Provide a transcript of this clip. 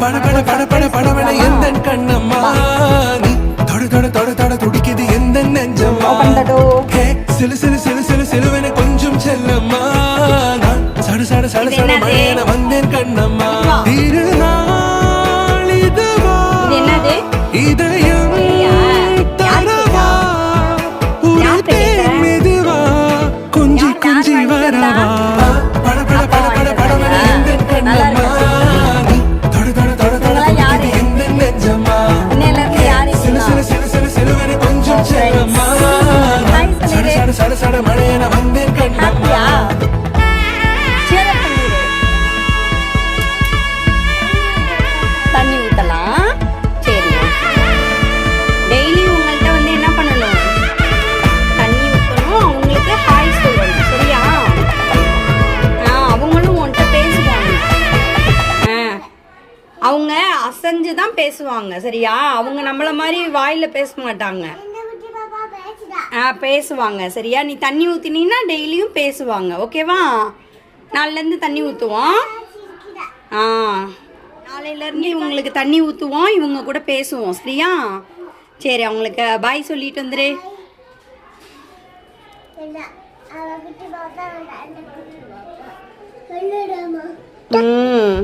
பட பட பட பட படவன எந்தன் கண்ணம்மா நீ தொட தொட தொட தொட துடிக்குது எந்தன் நெஞ்சம்மா ஹே சிலு சிலு சிலு சிலு சிலுவன கொஞ்சம் செல்லம்மா நான் சட சட சட சட மழையன வந்தேன் கண்ணம்மா திருநாள் இதுவா இதயம் தரவா உனதே மெதுவா கொஞ்சி கொஞ்சி வரவா பட பட பட பட படவன எந்தன் கண்ணம்மா சட சட மழையன வந்தேன் கண்ணம்மா தண்ணி ஊத்தலாம். சரி, டெய்லி உங்கள்கிட்ட வந்து என்ன பண்ணணும், தண்ணி ஊற்றணும், அவங்களுக்கு ஹாய் சொல்லணும். சரியா? அவங்களும் உன்கிட்ட பேசுவாங்க. அவங்க அசைஞ்சு தான் பேசுவாங்க. சரியா? அவங்க நம்மள மாதிரி வாயில பேச மாட்டாங்க. பேசுவாங்க. சரியா? நீ தண்ணி ஊற்றினீங்கன்னா டெய்லியும் பேசுவாங்க. ஓகேவா? நாளையிலேருந்து தண்ணி ஊற்றுவோம். நாளையிலேருந்து இவங்களுக்கு தண்ணி ஊற்றுவோம், இவங்க கூட பேசுவோம். சரியா? சரி, அவங்களுக்கு பாய் சொல்லிட்டு வந்துரு. ம்